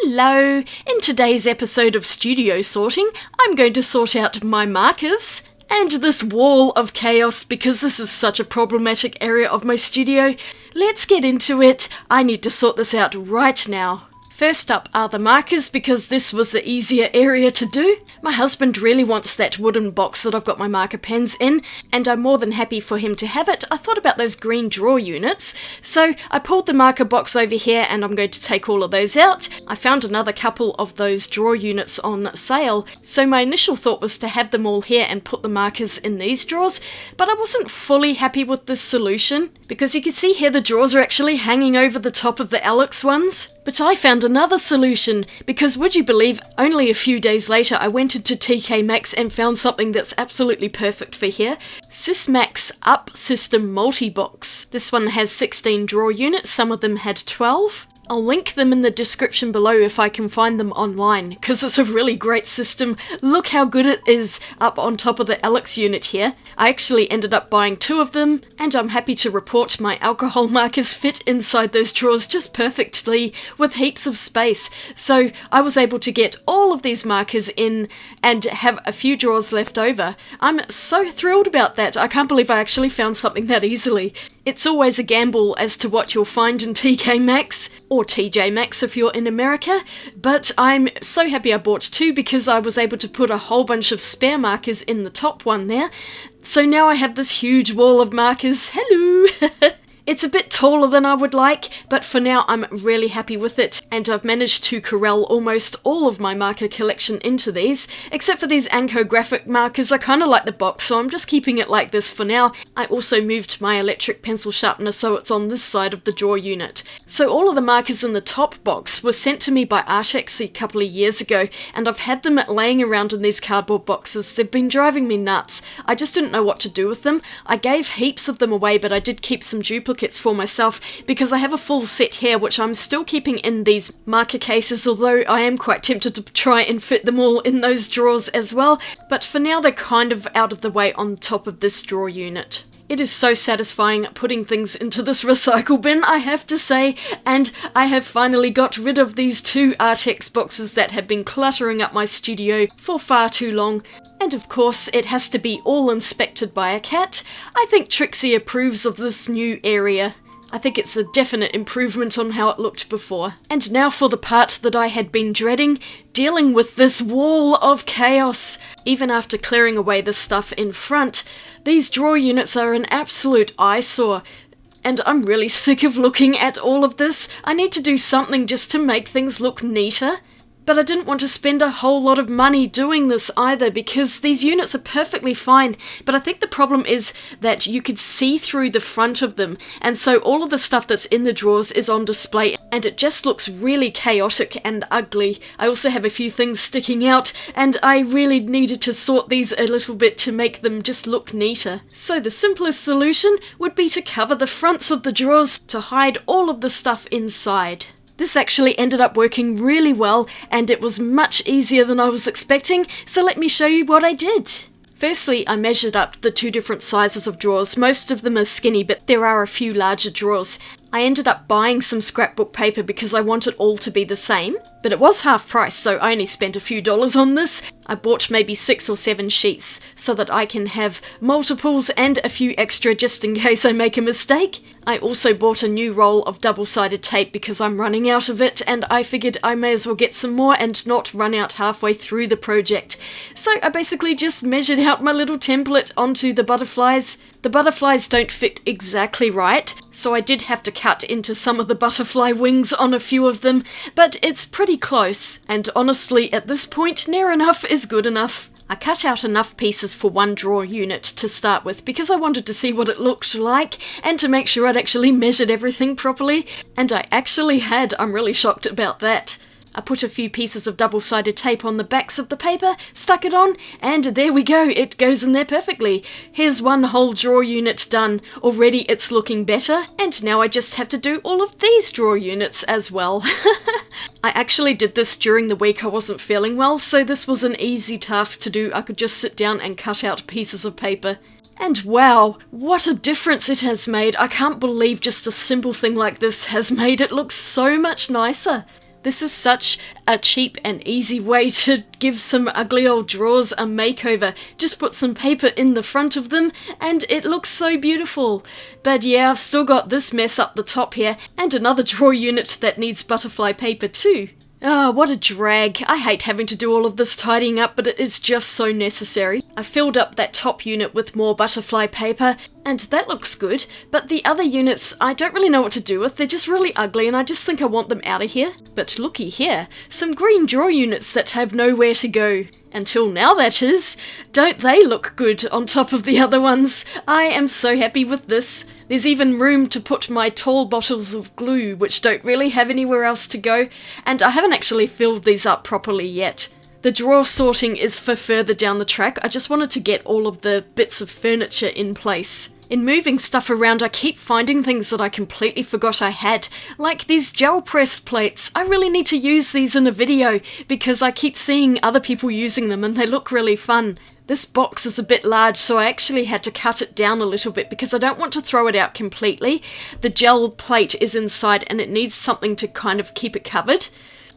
Hello! In today's episode of Studio Sorting, I'm going to sort out my markers and this wall of chaos because this is such a problematic area of my studio. Let's get into it. I need to sort this out right now. First up are the markers because this was the easier area to do. My husband really wants that wooden box that I've got my marker pens in, and I'm more than happy for him to have it. I thought about those green drawer units, so I pulled the marker box over here and I'm going to take all of those out. I found another couple of those drawer units on sale, so my initial thought was to have them all here and put the markers in these drawers, but I wasn't fully happy with this solution because you can see here the drawers are actually hanging over the top of the Alex ones. But I found another solution, because would you believe, only a few days later I went into TKMaxx and found something that's absolutely perfect for here. Sysmax Up System Multibox. This one has 16 drawer units, some of them had 12. I'll link them in the description below if I can find them online, because it's a really great system. Look how good it is up on top of the Alex unit here. I actually ended up buying 2 of them, and I'm happy to report my alcohol markers fit inside those drawers just perfectly with heaps of space. So I was able to get all of these markers in and have a few drawers left over. I'm so thrilled about that. I can't believe I actually found something that easily. It's always a gamble as to what you'll find in TKMaxx, or TJMaxx if you're in America, but I'm so happy I bought 2 because I was able to put a whole bunch of spare markers in the top one there. So now I have this huge wall of markers. Hello! It's a bit taller than I would like, but for now I'm really happy with it, and I've managed to corral almost all of my marker collection into these, except for these Anko graphic markers. I kind of like the box, so I'm just keeping it like this for now. I also moved my electric pencil sharpener so it's on this side of the drawer unit. So all of the markers in the top box were sent to me by Artex a couple of years ago, and I've had them laying around in these cardboard boxes. They've been driving me nuts. I just didn't know what to do with them. I gave heaps of them away, but I did keep some duplicates for myself because I have a full set here which I'm still keeping in these marker cases, although I am quite tempted to try and fit them all in those drawers as well, but for now they're kind of out of the way on top of this drawer unit. It is so satisfying putting things into this recycle bin, I have to say, and I have finally got rid of these 2 Artex boxes that have been cluttering up my studio for far too long. And of course, it has to be all inspected by a cat. I think Trixie approves of this new area. I think it's a definite improvement on how it looked before. And now for the part that I had been dreading, dealing with this wall of chaos. Even after clearing away the stuff in front, these drawer units are an absolute eyesore. And I'm really sick of looking at all of this. I need to do something just to make things look neater. But I didn't want to spend a whole lot of money doing this either because these units are perfectly fine, but I think the problem is that you could see through the front of them, and so all of the stuff that's in the drawers is on display and it just looks really chaotic and ugly. I also have a few things sticking out and I really needed to sort these a little bit to make them just look neater. So the simplest solution would be to cover the fronts of the drawers to hide all of the stuff inside. This actually ended up working really well, and it was much easier than I was expecting, so let me show you what I did. Firstly, I measured up the 2 different sizes of drawers. Most of them are skinny, but there are a few larger drawers. I ended up buying some scrapbook paper because I want it all to be the same, but it was half price, so I only spent a few dollars on this. I bought maybe 6 or 7 sheets so that I can have multiples and a few extra just in case I make a mistake. I also bought a new roll of double-sided tape because I'm running out of it, and I figured I may as well get some more and not run out halfway through the project. So I basically just measured out my little template onto the butterflies. The butterflies don't fit exactly right, so I did have to cut into some of the butterfly wings on a few of them, but it's pretty close, and honestly at this point near enough is good enough. I cut out enough pieces for 1 drawer unit to start with because I wanted to see what it looked like and to make sure I'd actually measured everything properly, and I actually had. I'm really shocked about that. I put a few pieces of double-sided tape on the backs of the paper, stuck it on, and there we go, it goes in there perfectly. Here's 1 whole drawer unit done. Already it's looking better, and now I just have to do all of these drawer units as well. I actually did this during the week I wasn't feeling well, so this was an easy task to do. I could just sit down and cut out pieces of paper. And wow, what a difference it has made. I can't believe just a simple thing like this has made it look so much nicer. This is such a cheap and easy way to give some ugly old drawers a makeover. Just put some paper in the front of them and it looks so beautiful. But yeah, I've still got this mess up the top here and another drawer unit that needs butterfly paper too. Ah, what a drag. I hate having to do all of this tidying up, but it is just so necessary. I filled up that top unit with more butterfly paper, and that looks good, but the other units I don't really know what to do with. They're just really ugly, and I just think I want them out of here. But looky here, some green drawer units that have nowhere to go. Until now, that is. Don't they look good on top of the other ones? I am so happy with this. There's even room to put my tall bottles of glue, which don't really have anywhere else to go, and I haven't actually filled these up properly yet. The drawer sorting is for further down the track. I just wanted to get all of the bits of furniture in place. In moving stuff around, I keep finding things that I completely forgot I had, like these gel press plates. I really need to use these in a video because I keep seeing other people using them and they look really fun. This box is a bit large, so I actually had to cut it down a little bit because I don't want to throw it out completely. The gel plate is inside and it needs something to kind of keep it covered.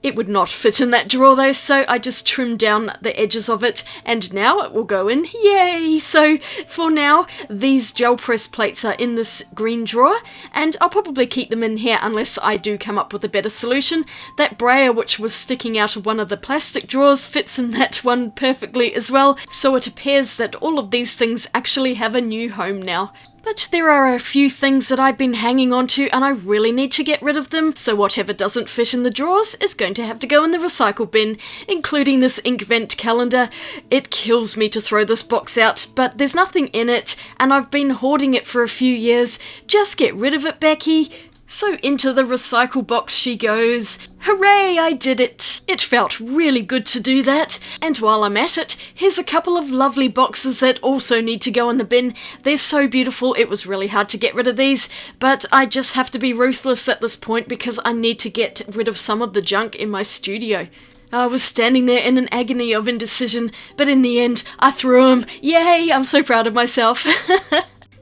It would not fit in that drawer though, so I just trimmed down the edges of it, and now it will go in. Yay! So for now, these gel press plates are in this green drawer, and I'll probably keep them in here unless I do come up with a better solution. That brayer, which was sticking out of one of the plastic drawers, fits in that one perfectly as well, so it appears that all of these things actually have a new home now. But there are a few things that I've been hanging on to and I really need to get rid of them, so whatever doesn't fit in the drawers is going to have to go in the recycle bin, including this Inkvent calendar. It kills me to throw this box out, but there's nothing in it and I've been hoarding it for a few years. Just get rid of it, Becky. So into the recycle box she goes. Hooray, I did it! It felt really good to do that. And while I'm at it, here's a couple of lovely boxes that also need to go in the bin. They're so beautiful, it was really hard to get rid of these, but I just have to be ruthless at this point because I need to get rid of some of the junk in my studio. I was standing there in an agony of indecision, but in the end, I threw them. Yay, I'm so proud of myself.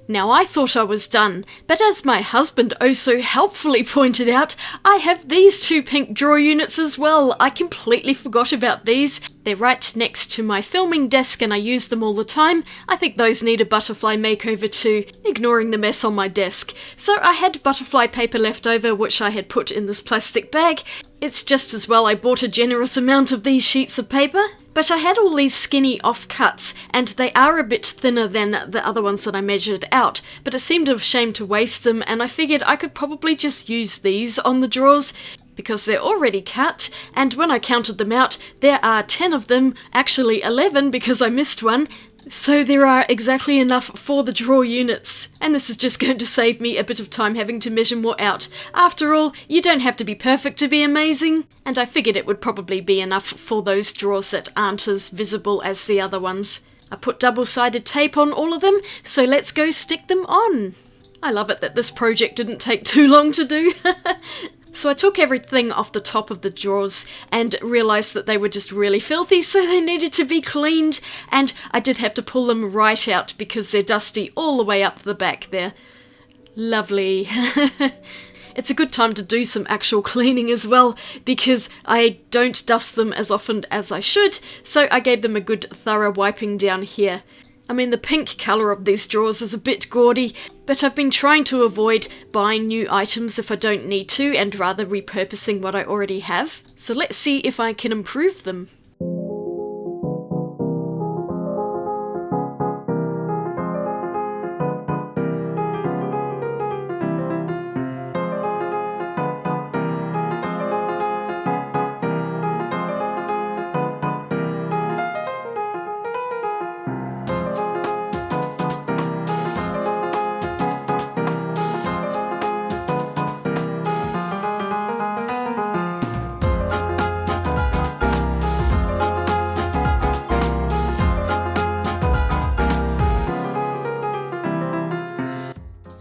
Now I thought I was done, but as my husband oh so helpfully pointed out, I have these two pink drawer units as well. I completely forgot about these. They're right next to my filming desk and I use them all the time. I think those need a butterfly makeover too, ignoring the mess on my desk. So I had butterfly paper left over, which I had put in this plastic bag. It's just as well I bought a generous amount of these sheets of paper. But I had all these skinny offcuts, and they are a bit thinner than the other ones that I measured out, but it seemed a shame to waste them, and I figured I could probably just use these on the drawers, because they're already cut, and when I counted them out, there are 10 of them, actually 11 because I missed one, so there are exactly enough for the drawer units, and this is just going to save me a bit of time having to measure more out. After all, you don't have to be perfect to be amazing, and I figured it would probably be enough for those drawers that aren't as visible as the other ones. I put double-sided tape on all of them, so let's go stick them on. I love it that this project didn't take too long to do. So I took everything off the top of the drawers and realised that they were just really filthy, so they needed to be cleaned, and I did have to pull them right out because they're dusty all the way up the back there. Lovely. It's a good time to do some actual cleaning as well, because I don't dust them as often as I should, so I gave them a good thorough wiping down here. I mean, the pink colour of these drawers is a bit gaudy, but I've been trying to avoid buying new items if I don't need to, and rather repurposing what I already have. So let's see if I can improve them.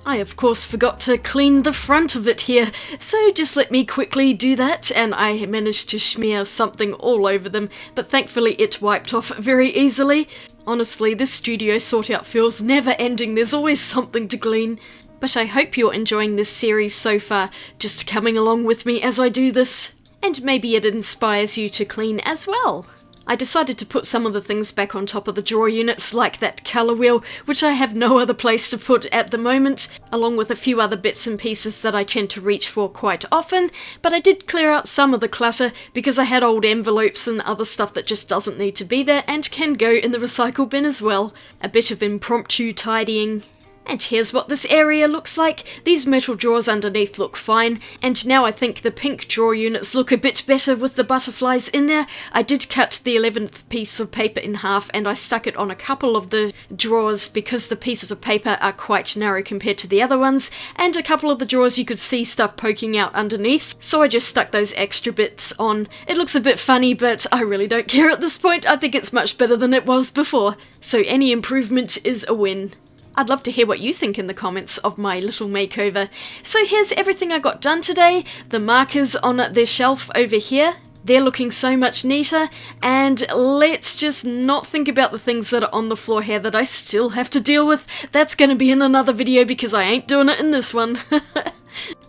I of course forgot to clean the front of it here, so just let me quickly do that, and I managed to smear something all over them, but thankfully it wiped off very easily. Honestly, this studio sort out feels never ending, there's always something to clean. But I hope you're enjoying this series so far, just coming along with me as I do this. and maybe it inspires you to clean as well. I decided to put some of the things back on top of the drawer units, like that colour wheel, which I have no other place to put at the moment, along with a few other bits and pieces that I tend to reach for quite often, but I did clear out some of the clutter because I had old envelopes and other stuff that just doesn't need to be there and can go in the recycle bin as well. A bit of impromptu tidying. And here's what this area looks like. These metal drawers underneath look fine, and now I think the pink drawer units look a bit better with the butterflies in there. I did cut the 11th piece of paper in half and I stuck it on a couple of the drawers because the pieces of paper are quite narrow compared to the other ones, and a couple of the drawers you could see stuff poking out underneath, so I just stuck those extra bits on. It looks a bit funny, but I really don't care at this point. I think it's much better than it was before, so any improvement is a win. I'd love to hear what you think in the comments of my little makeover. So here's everything I got done today. The markers on their shelf over here, they're looking so much neater, and let's just not think about the things that are on the floor here that I still have to deal with. That's going to be in another video because I ain't doing it in this one.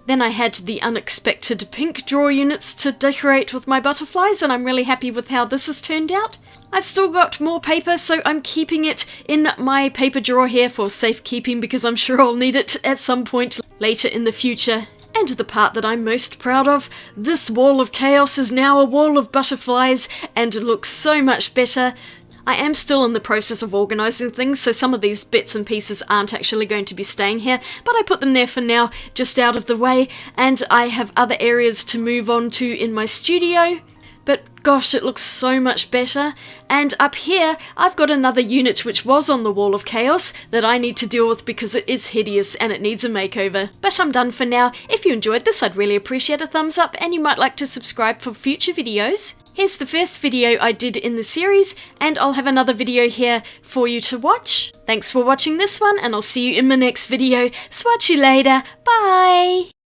Then I had the unexpected pink drawer units to decorate with my butterflies, and I'm really happy with how this has turned out. I've still got more paper, so I'm keeping it in my paper drawer here for safekeeping because I'm sure I'll need it at some point later in the future. And the part that I'm most proud of, this wall of chaos is now a wall of butterflies and it looks so much better. I am still in the process of organising things, so some of these bits and pieces aren't actually going to be staying here, but I put them there for now, just out of the way, and I have other areas to move on to in my studio. But gosh, it looks so much better. And up here, I've got another unit which was on the wall of chaos that I need to deal with because it is hideous and it needs a makeover. But I'm done for now. If you enjoyed this, I'd really appreciate a thumbs up, and you might like to subscribe for future videos. Here's the first video I did in the series, and I'll have another video here for you to watch. Thanks for watching this one, and I'll see you in my next video. Swatch you later. Bye!